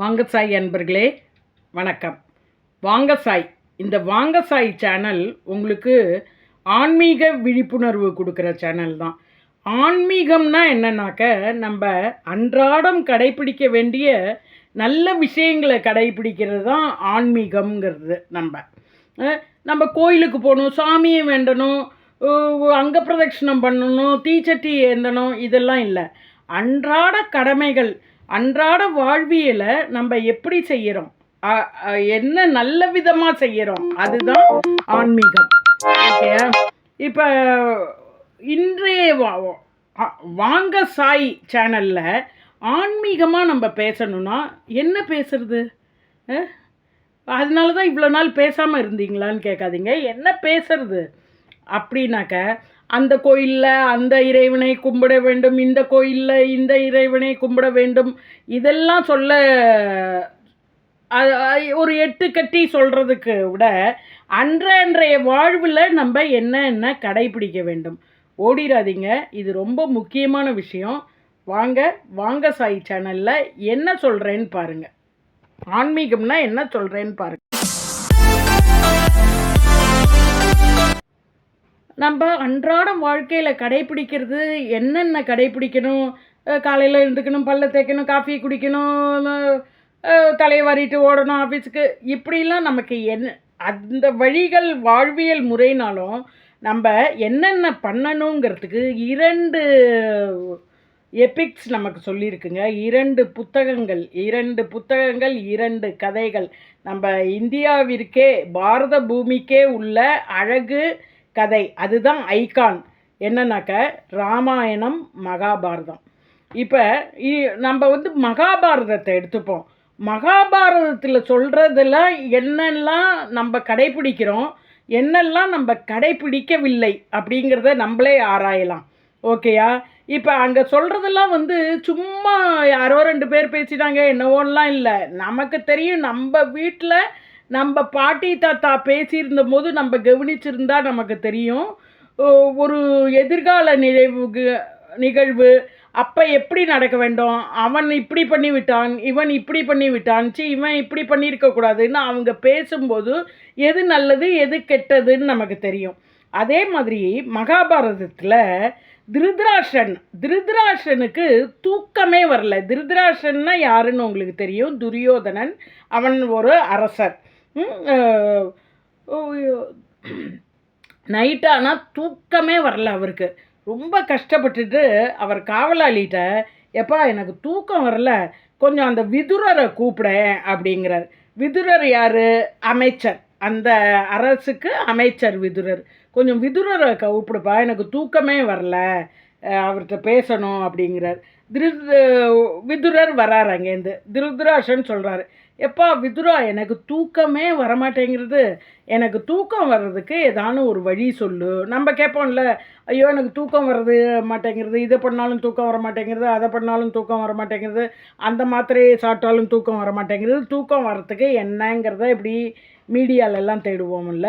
வாங்க சாய் அன்பர்களே, வணக்கம். வாங்க சாய். இந்த வாங்க சாய் சேனல் உங்களுக்கு ஆன்மீக விழிப்புணர்வு கொடுக்குற சேனல் தான். ஆன்மீகம்னா என்னன்னாக்க, நம்ம அன்றாடம் கடைப்பிடிக்க வேண்டிய நல்ல விஷயங்களை கடைப்பிடிக்கிறது தான் ஆன்மீகம்ங்கிறது. நம்ம கோயிலுக்கு போகணும், சாமியை வேண்டணும், அங்க பிரதட்சணம் பண்ணணும், தீச்சட்டி ஏந்தணும், இதெல்லாம் இல்லை. அன்றாட கடமைகள், அன்றாட வாழ்வியலை நம்ம எப்படி செய்கிறோம், என்ன நல்ல விதமாக செய்கிறோம், அதுதான் ஆன்மீகம். ஓகேயா? இப்போ இன்றைய வாங்க சாய் சேனலில் ஆன்மீகமாக நம்ம பேசணும்னா என்ன பேசுறது? அதனால தான் இவ்வளோ நாள் பேசாமல் இருந்தீங்களான்னு கேட்காதீங்க. என்ன பேசுறது அப்படின்னாக்க, அந்த கோயிலில் அந்த இறைவனை கும்பிட வேண்டும், இந்த கோயிலில் இந்த இறைவனை கும்பிட வேண்டும், இதெல்லாம் சொல்ல ஒரு எட்டு கட்டி சொல்கிறதுக்கு விட அன்றைய வாழ்வில் நம்ம என்ன கடைபிடிக்க வேண்டும். ஓடிடாதீங்க, இது ரொம்ப முக்கியமான விஷயம். வாங்க சாய் சேனலில் என்ன சொல்கிறேன்னு பாருங்கள். ஆன்மீகம்னா என்ன சொல்கிறேன்னு பாருங்கள். நம்ம அன்றாட வாழ்க்கையில் கடைப்பிடிக்கிறது என்னென்ன கடைப்பிடிக்கணும்? காலையில் எழுந்துக்கணும், பல்ல தேய்க்கணும், காஃபி குடிக்கணும், தலையை வாரிட்டு ஓடணும் ஆஃபீஸுக்கு, இப்படிலாம் நமக்கு அந்த வழிகள் வாழ்வியல் முறைனாலும் நம்ம என்னென்ன பண்ணணுங்கிறதுக்கு 2 எபிக்ஸ் நமக்கு சொல்லியிருக்குங்க. 2 புத்தகங்கள் 2 கதைகள். நம்ம இந்தியாவிற்கே, பாரத பூமிக்கே உள்ள அழகு கதை, அதுதான் ஐகான். என்னன்னாக்க ராமாயணம், மகாபாரதம். இப்போ நம்ம மகாபாரதத்தை எடுத்துப்போம். மகாபாரதத்தில் சொல்கிறதெல்லாம் என்னெல்லாம் நம்ம கடைப்பிடிக்கிறோம், என்னெல்லாம் நம்ம கடைப்பிடிக்கவில்லை அப்படிங்கிறத நம்மளே ஆராயலாம். ஓகேயா? இப்போ அங்கே சொல்கிறதெல்லாம் சும்மா யாரோ 2 பேர் பேசிட்டாங்க என்னவோலாம் இல்லை. நமக்கு தெரியும். நம்ம வீட்டில் நம்ம பாட்டி தாத்தா பேசியிருந்த போது நம்ம கவனிச்சிருந்தா நமக்கு தெரியும். ஒரு எதிர்கால நிகழ்வு அப்போ எப்படி நடக்க வேண்டும், அவன் இப்படி பண்ணி விட்டான், இவன் இப்படி பண்ணி விட்டான், இவன் இப்படி பண்ணியிருக்கக்கூடாதுன்னு அவங்க பேசும்போது எது நல்லது எது கெட்டதுன்னு நமக்கு தெரியும். அதே மாதிரி மகாபாரதத்தில் திருதராஷ்டிரனுக்கு தூக்கமே வரல. திருதராஷ்டிரன்னா யாருன்னு உங்களுக்கு தெரியும். துரியோதனன். அவன் ஒரு அரசர். நைட்டானால் தூக்கமே வரல அவருக்கு. ரொம்ப கஷ்டப்பட்டுட்டு அவர் காவலாளிகிட்ட, எப்பா எனக்கு தூக்கம் வரல, கொஞ்சம் அந்த விதுரரை கூப்பிடேன் அப்படிங்கிறார். விதுரர் யார்? அமைச்சர். அந்த அரசுக்கு அமைச்சர் விதுரர். கொஞ்சம் விதுரரை கூப்பிடுப்பா, எனக்கு தூக்கமே வரல, அவர்கிட்ட பேசணும் அப்படிங்கிறார். விதுரர் வரார். அங்கேருந்து திருதராஷ்டிரன் சொல்கிறாரு, எப்பா விதுரா, எனக்கு தூக்கமே வரமாட்டேங்கிறது, எனக்கு தூக்கம் வர்றதுக்கு ஏதானு ஒரு வழி சொல்லு. நம்ம கேட்போம்ல, ஐயோ எனக்கு தூக்கம் வர்றது மாட்டேங்கிறது, இதை பண்ணாலும் தூக்கம் வர மாட்டேங்கிறது, அதை பண்ணாலும் தூக்கம் வர மாட்டேங்கிறது, அந்த மாத்திரையை சாப்பிட்டாலும் தூக்கம் வர மாட்டேங்கிறது, தூக்கம் வர்றதுக்கு என்னங்கிறத இப்படி மீடியாலெல்லாம் தேடுவோம்ல.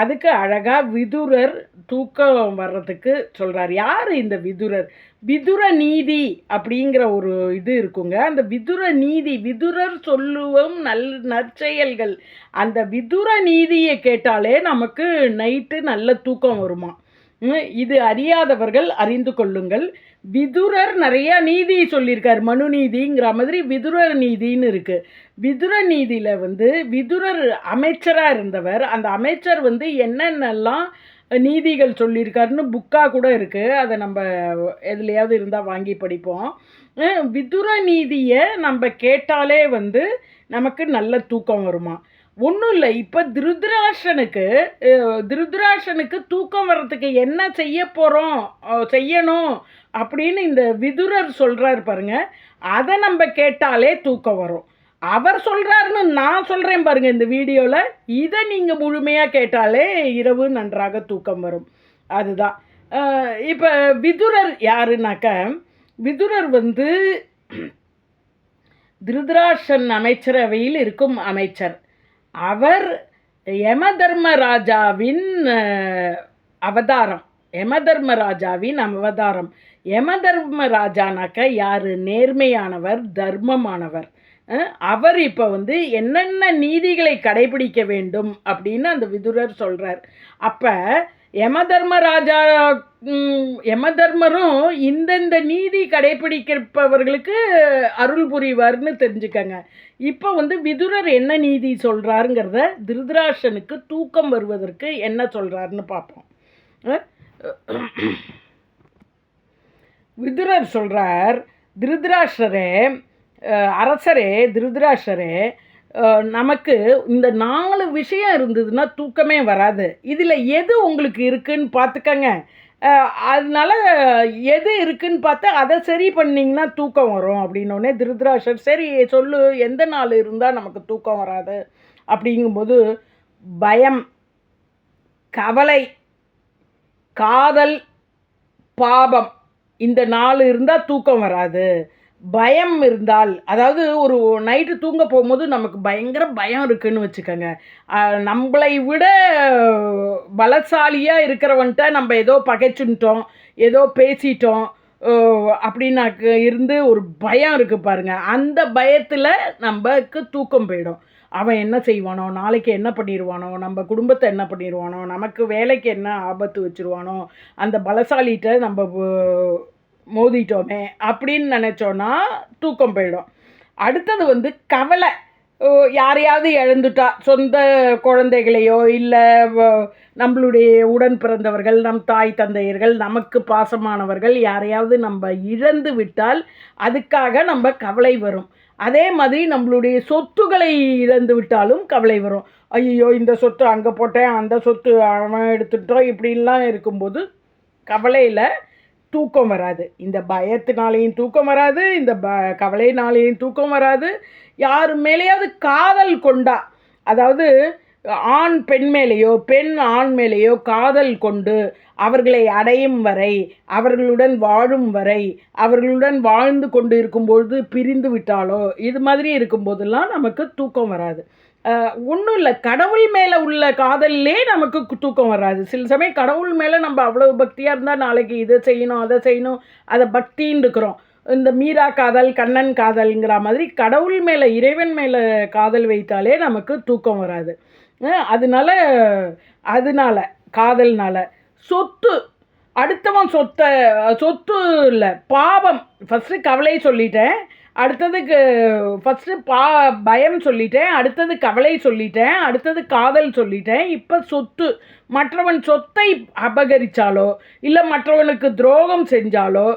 அதுக்கு அழகாக விதுரர் தூக்கம் வர்றதுக்கு சொல்கிறார். யார் இந்த விதுரர்? விதுர நீதி அப்படிங்கிற ஒரு இது இருக்குங்க. அந்த விதுர நீதி, விதுரர் சொல்லுவோம் நற்செயல்கள், அந்த விதுர நீதியை கேட்டாலே நமக்கு நைட்டு நல்ல தூக்கம் வருமா. இது அறியாதவர்கள் அறிந்து கொள்ளுங்கள். விதுரர் நிறைய நீதி சொல்லியிருக்கார். மனு நீதிங்கிற மாதிரி விதுரர் நீதின்னு இருக்குது. விதுர நீதியில் விதுரர் அமைச்சராக இருந்தவர். அந்த அமைச்சர் என்னென்னலாம் நீதிகள் சொல்லியிருக்காருன்னு புக்காக கூட இருக்குது. அதை நம்ம எதுலையாவது இருந்தால் வாங்கி படிப்போம். விதுர நீதியை நம்ம கேட்டாலே நமக்கு நல்ல தூக்கம் வருமா. ஒன்றும் இல்லை. இப்போ திருதராஷ்டிரனுக்கு தூக்கம் வர்றதுக்கு என்ன செய்யணும் அப்படின்னு இந்த விதுரர் சொல்கிறார் பாருங்க. அதை நம்ம கேட்டாலே தூக்கம் வரும். அவர் சொல்கிறாருன்னு நான் சொல்கிறேன் பாருங்க இந்த வீடியோவில். இதை நீங்கள் முழுமையாக கேட்டாலே இரவு நன்றாக தூக்கம் வரும். அதுதான். இப்போ விதுரர் யாருனாக்க, விதுரர் திருதராஷ்டிரன் அமைச்சரவையில் இருக்கும் அமைச்சர். அவர் யமதர்மராஜாவின் அவதாரம். யமதர்மராஜானாக்க யார்? நேர்மையானவர், தர்மமானவர். அவர் இப்போ வந்து என்னென்ன நீதிகளை கடைபிடிக்க வேண்டும் அப்படின்னு அந்த விதுரர் சொல்கிறார். அப்போ யமதர்மராஜா யமதர்மரும் இந்தந்த நீதி கடைபிடிக்கிறப்பவர்களுக்கு அருள் புரிவார்னு தெரிஞ்சுக்கங்க. இப்போ வந்து விதுரர் என்ன நீதி சொல்கிறாருங்கிறத திருதராஷ்டிரனுக்கு தூக்கம் வருவதற்கு என்ன சொல்கிறாருன்னு பார்ப்போம். விதுரர் சொல்கிறார், திருதராஷ்டிரரே, அரசரே திருதராஷ்டிரரே, நமக்கு இந்த 4 விஷயம் இருந்ததுன்னா தூக்கமே வராது. இதில் எது உங்களுக்கு இருக்குன்னு பார்த்துக்கங்க. அதனால எது இருக்குன்னு பார்த்தா அதை சரி பண்ணிங்கன்னா தூக்கம் வரும் அப்படின்னோடனே திருதராஷ்டிரர், சரி சொல்லு, எந்த 4 இருந்தால் நமக்கு தூக்கம் வராது அப்படிங்கும்போது, பயம், கவலை, காதல், பாபம், இந்த 4 இருந்தால் தூக்கம் வராது. பயம் இருந்தால், அதாவது ஒரு நைட்டு தூங்க போகும்போது நமக்கு பயங்கர பயம் இருக்குன்னு வச்சுக்கோங்க. நம்மளை விட பலசாலியாக இருக்கிறவன்ட்ட நம்ம ஏதோ பகைச்சுட்டோம், ஏதோ பேசிட்டோம் அப்படின்னாக்கு இருந்து ஒரு பயம் இருக்குது பாருங்கள். அந்த பயத்தில் நமக்கு தூக்கம் போயிடும். அவன் என்ன செய்வானோ, நாளைக்கு என்ன பண்ணிடுவானோ, நம்ம குடும்பத்தை என்ன பண்ணிடுவானோ, நமக்கு வேலைக்கு என்ன ஆபத்து வச்சுருவானோ, அந்த பலசாலிகிட்ட நம்ம மோதிட்டோமே அப்படின்னு நினச்சோன்னா தூக்கம் போயிடும். அடுத்தது வந்து கவலை. யாரையாவது இழந்துட்டா, சொந்த குழந்தைகளையோ இல்லை நம்மளுடைய உடன் பிறந்தவர்கள், நம் தாய் தந்தையர்கள், நமக்கு பாசமானவர்கள் யாரையாவது நம்ம இழந்து விட்டால் அதுக்காக நம்ம கவலை வரும். அதே மாதிரி நம்மளுடைய சொத்துக்களை இழந்து விட்டாலும் கவலை வரும். ஐயோ, இந்த சொத்து அங்கே போட்டேன், அந்த சொத்து அவன் எடுத்துட்டோம், இப்படின்லாம் இருக்கும்போது கவலையில் தூக்கம் வராது. இந்த பயத்தினாலேயும் தூக்கம் வராது, இந்த கவலையினாலேயும் தூக்கம் வராது. யார் மேலேயாவது காதல் கொண்டா, அதாவது ஆண் பெண் மேலேயோ பெண் ஆண் மேலேயோ காதல் கொண்டு அவர்களை அடையும் வரை, அவர்களுடன் வாழும் வரை, அவர்களுடன் வாழ்ந்து கொண்டு இருக்கும்பொழுது பிரிந்து விட்டாலோ, இது மாதிரி இருக்கும்போதெல்லாம் நமக்கு தூக்கம் வராது. ஒன்றும் இல்லை, கடவுள் மேலே உள்ள காதல்லே நமக்கு தூக்கம் வராது. சில சமயம் கடவுள் மேலே நம்ம அவ்வளோ பக்தியாக இருந்தால் நாளைக்கு இதை செய்யணும் அதை செய்யணும், அதை பக்தின்னு இருக்கிறோம். இந்த மீரா காதல், கண்ணன் காதல்ங்கிற மாதிரி கடவுள் மேலே, இறைவன் மேலே காதல் வைத்தாலே நமக்கு தூக்கம் வராது. அதனால காதல்னால சொத்து, அடுத்தவன் சொத்து இல்லை, பாவம். ஃபஸ்ட்டு கவலை சொல்லிட்டேன், அடுத்ததுக்கு ஃபஸ்ட்டு பயம் சொல்லிட்டேன், அடுத்தது கவலை சொல்லிட்டேன், அடுத்தது காதல் சொல்லிட்டேன். இப்போ சொத்து. மற்றவன் சொத்தை அபகரித்தாலோ, இல்லை மற்றவனுக்கு துரோகம் செஞ்சாலோ,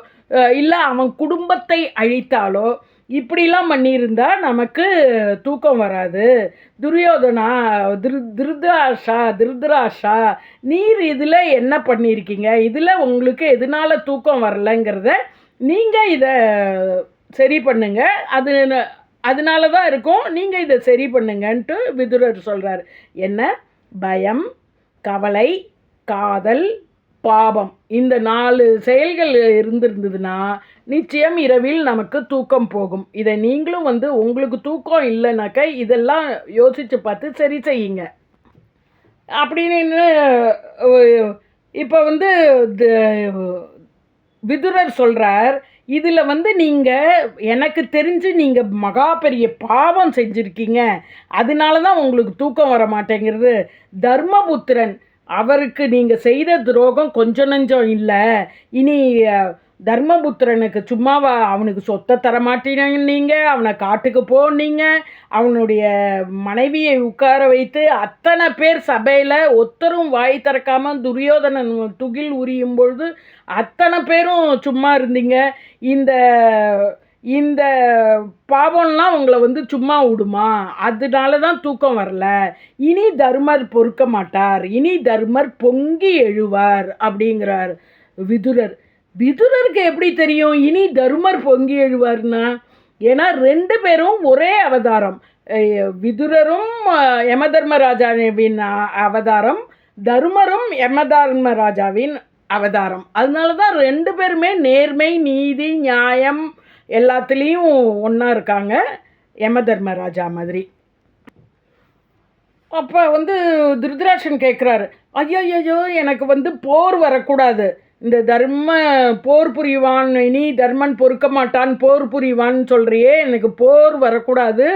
இல்லை அவன் குடும்பத்தை அழித்தாலோ, இப்படிலாம் பண்ணியிருந்தால் நமக்கு தூக்கம் வராது. துரியோதனா, திருதராஷா, நீர் இதில் என்ன பண்ணியிருக்கீங்க, இதில் உங்களுக்கு எதனால் தூக்கம் வரலைங்கிறத நீங்கள் இதை சரி பண்ணுங்க, அதனால தான் இருக்கும், நீங்கள் இதை சரி பண்ணுங்கன்ட்டு விதுரர் சொல்கிறார். என்ன? பயம், கவலை, காதல், பாவம், இந்த 4 செயல்கள் இருந்திருந்ததுன்னா நிச்சயம் இரவில் நமக்கு தூக்கம் போகும். இதை நீங்களும் வந்து உங்களுக்கு தூக்கம் இல்லைனாக்கா இதெல்லாம் யோசித்து பார்த்து சரி செய்யுங்க அப்படின்னு. இப்போ வந்து விதுரர் சொல்கிறார், இதில் வந்து நீங்கள் எனக்கு தெரிஞ்சு நீங்கள் மகா பெரிய பாவம் செஞ்சுருக்கீங்க, அதனால தான் உங்களுக்கு தூக்கம் வர மாட்டேங்கிறது. தர்மபுத்திரன், அவருக்கு நீங்கள் செய்த துரோகம் கொஞ்சம் நஞ்சம் இல்லை. இனி தர்மபுத்திரனுக்கு சும்மாவா அவனுக்கு சொத்தை தரமாட்டீங்க, நீங்கள் அவனை காட்டுக்கு போனீங்க, அவனுடைய மனைவியை உட்கார வைத்து அத்தனை பேர் சபையில் ஒத்தரும் வாய் திறக்காமல் துரியோதனன் துகில் உரியும் பொழுது அத்தனை பேரும் சும்மா இருந்தீங்க. இந்த பாவம்லாம் உங்களை வந்து சும்மா விடுமா? அதனால தான் தூக்கம் வரல. இனி தர்மர் பொறுக்க மாட்டார், இனி தர்மர் பொங்கி எழுவார் அப்படிங்கிறார் விதுரர். விதுரருக்கு எப்படி தெரியும் இனி தர்மர் பொங்கி எழுவார்னா? ஏன்னா 2 பேரும் ஒரே அவதாரம். விதுரரும் யமதர்மராஜாவின் அவதாரம், தர்மரும் யமதர்மராஜாவின் அவதாரம். அதனால தான் 2 பேருமே நேர்மை, நீதி, நியாயம் எல்லாத்துலேயும் ஒன்றா இருக்காங்க, யமதர்மராஜா மாதிரி. அப்போ வந்து திருதராஷ்டிரன் கேட்குறாரு, ஐயோ எனக்கு வந்து போர் வரக்கூடாது, இந்த போர் புரிவான், இனி தர்மன் பொறுக்க மாட்டான், போர் புரிவான்னு சொல்கிறியே, எனக்கு போர் வரக்கூடாது,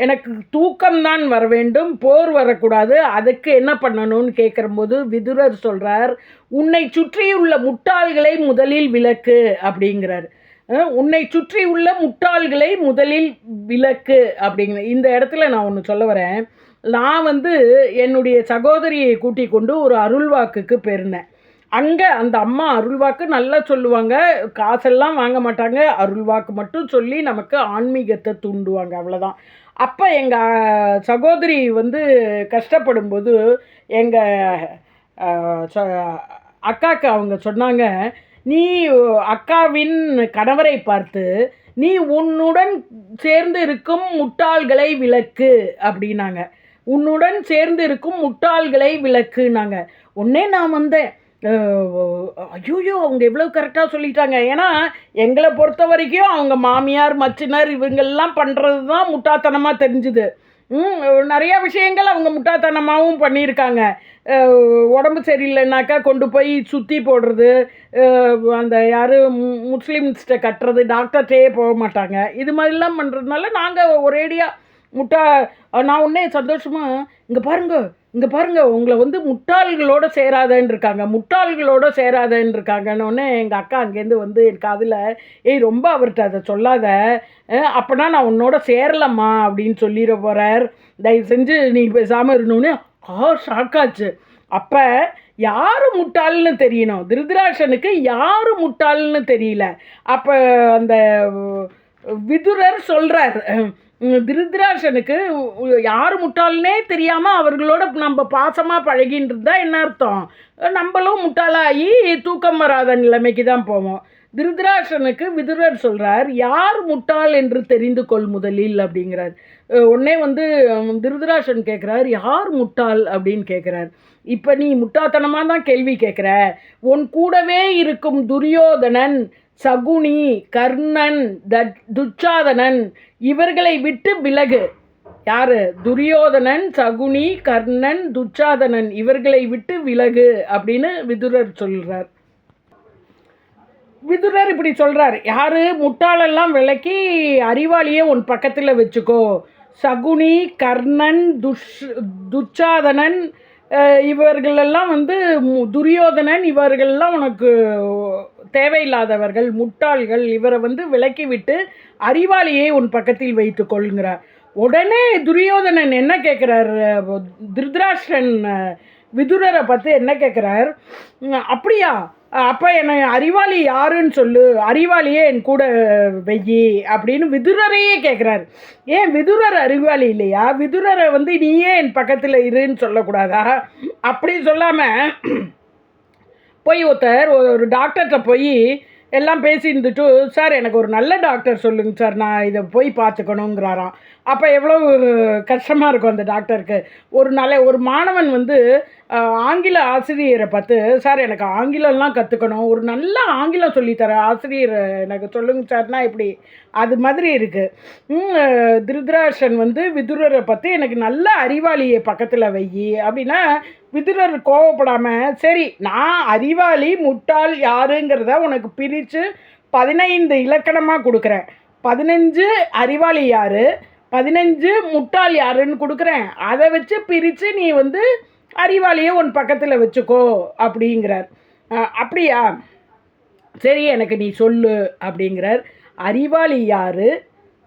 எனக்கு தூக்கம்தான் வர வேண்டும், போர் வரக்கூடாது, அதுக்கு என்ன பண்ணணும்னு கேட்குறம்போது விதுரர் சொல்கிறார், உன்னை சுற்றியுள்ள முட்டாள்களை முதலில் விலக்கு அப்படிங்கிறார். உன்னை சுற்றி உள்ள முட்டாள்களை முதலில் விலக்கு அப்படிங்கிற இந்த இடத்துல நான் ஒன்று சொல்ல வரேன். நான் என்னுடைய சகோதரியை கூட்டிக் கொண்டு ஒரு அருள்வாக்குக்கு போயிருந்தேன். அங்கே அந்த அம்மா அருள்வாக்கு நல்லா சொல்லுவாங்க, காசெல்லாம் வாங்க மாட்டாங்க, அருள்வாக்கு மட்டும் சொல்லி நமக்கு ஆன்மீகத்தை தூண்டுவாங்க, அவ்வளோதான். அப்போ எங்கள் சகோதரி கஷ்டப்படும்போது எங்கள் அக்காவுக்கு அவங்க சொன்னாங்க, நீ அக்காவின் கணவரை பார்த்து நீ உன்னுடன் சேர்ந்து இருக்கும் முட்டாள்களை விலக்கு அப்படின்னாங்க. உன்னுடன் சேர்ந்து இருக்கும் முட்டாள்களை விலக்குனாங்க. உடனே நான் வந்தேன், ஐயோயோ அவங்க எவ்வளோ கரெக்டாக சொல்லிட்டாங்க. ஏன்னா எங்களை பொறுத்த வரைக்கும் அவங்க மாமியார் மச்சினர் இவங்கெல்லாம் பண்ணுறது தான் முட்டாள்தனமாக தெரிஞ்சுது. நிறையா விஷயங்கள் அவங்க முட்டாள்தனமாகவும் பண்ணியிருக்காங்க. உடம்பு சரியில்லைனாக்கா கொண்டு போய் சுற்றி போடுறது, அந்த யார் முஸ்லீம்ஸ்கிட்ட கட்டுறது, டாக்டர்கிட்டே போக மாட்டாங்க. இது மாதிரிலாம் பண்ணுறதுனால நாங்கள் ஒரேடியாக நான் உடனே சந்தோஷமாக இங்கே பாருங்க உங்களை முட்டாள்களோடு சேராதன்னு இருக்காங்கன்னு எங்கள் அக்கா அங்கேருந்து எனக்கு அதில் ஏய் ரொம்ப அவர்கிட்ட அதை சொல்லாத, அப்போனா நான் உன்னோட சேரலம்மா அப்படின்னு சொல்லிட போகிறார், தயவு செஞ்சு நீ பேசாமல் இருந்தோன்னே ஷாக்காச்சு. அப்போ யார் முட்டாள்னு தெரியணும், திருதராஷனுக்கு யார் முட்டாள்னு தெரியல. அப்போ அந்த விதுரர் சொல்கிறார், திருதராஷனுக்கு யார் முட்டாள்னே தெரியாமல் அவர்களோட நம்ம பாசமாக பழகின்னு இருந்தால் என்ன அர்த்தம், நம்மளும் முட்டாளாகி தூக்கம் வராத நிலைமைக்கு தான் போவோம். திருதராஷனுக்கு விதுரர் சொல்கிறார், யார் முட்டாள் என்று தெரிந்து கொள் முதலில் அப்படிங்கிறார். உடனே திருதராஷன் கேட்குறார், யார் முட்டாள் அப்படின்னு கேட்குறார். இப்போ நீ முட்டாள்தனமாக தான் கேள்வி கேட்குற, உன் கூடவே இருக்கும் துரியோதனன், சகுனி, கர்ணன், துச்சாதனன் இவர்களை விட்டு விலகு. யாரு? துரியோதனன், சகுனி, கர்ணன், துச்சாதனன் இவர்களை விட்டு விலகு அப்படின்னு விதுரர் சொல்கிறார். விதுரர் இப்படி சொல்கிறார், யார் முட்டாளெல்லாம் விலக்கி அறிவாளியை உன் பக்கத்தில் வச்சுக்கோ, சகுனி, கர்ணன், துச்சாதனன் இவர்களெல்லாம் துரியோதனன் இவர்கள்லாம் உனக்கு தேவையில்லாதவர்கள், முட்டாள்கள், இவரை விலக்கி விட்டு அறிவாளியை உன் பக்கத்தில் வைத்து கொள்கிறார். உடனே துரியோதனன் என்ன கேட்குறார், திருதராஷ்டிரன் விதுரரை பார்த்து என்ன கேட்குறார், அப்படியா, அப்போ என்னை அறிவாளி யாருன்னு சொல்லு, அறிவாளியே என் கூட வெய்யி அப்படின்னு விதுரரையே கேட்குறாரு. ஏன் விதுரர் அறிவாளி இல்லையா, விதுரரை நீயே என் பக்கத்தில் இருன்னு சொல்லக்கூடாதா? அப்படி சொல்லாமல் போய் ஒரு டாக்டர்கிட்ட போய் எல்லாம் பேசி இருந்துட்டு, சார் எனக்கு ஒரு நல்ல டாக்டர் சொல்லுங்கள் சார், நான் இதை போய் பார்த்துக்கணுங்கிறாராம். அப்போ எவ்வளோ கஷ்டமாக இருக்கும் அந்த டாக்டருக்கு. ஒரு மாணவன் ஆங்கில ஆசிரியரை பார்த்து, சார் எனக்கு ஆங்கிலம்லாம் கற்றுக்கணும், ஒரு நல்ல ஆங்கிலம் சொல்லித்தர ஆசிரியர் எனக்கு சொல்லுங்க சார்னா இப்படி அது மாதிரி இருக்குது. திருதராஷன் விதுரரை பார்த்து எனக்கு நல்ல அறிவாளியை பக்கத்தில் வையி அப்படின்னா, விதுரர் கோவப்படாமல், சரி நான் அறிவாளி முட்டாள் யாருங்கிறத உனக்கு பிரித்து 15 இலக்கணமாக கொடுக்குறேன், 15 அறிவாளி யார், 15 முட்டாள் யாருன்னு கொடுக்குறேன், அதை வச்சு பிரித்து நீ அறிவாளியை உன் பக்கத்தில் வச்சுக்கோ அப்படிங்கிறார். அப்படியா, சரி எனக்கு நீ சொல்லு அப்படிங்கிறார். அறிவாளி யார்,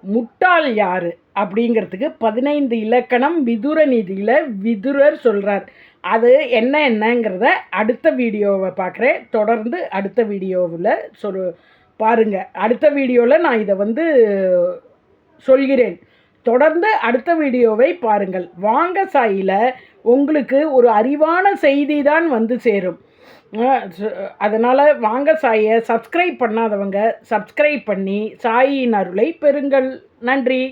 முட்டாள் யார் அப்படிங்கிறதுக்கு 15 இலக்கணம் விதுர நிதியில் விதுரர் சொல்கிறார். அது என்னங்கிறத அடுத்த வீடியோவை பார்க்குறேன். தொடர்ந்து அடுத்த வீடியோவில் பாருங்கள். அடுத்த வீடியோவில் நான் இதை சொல்கிறேன். தொடர்ந்து அடுத்த வீடியோவை பாருங்கள். வாங்க சாயில் உங்களுக்கு ஒரு அறிவான செய்தி தான் சேரும். அதனால் வாங்க சாயை சப்ஸ்கிரைப் பண்ணாதவங்க சப்ஸ்கிரைப் பண்ணி சாயின் அருளை பெறுங்கள். நன்றி.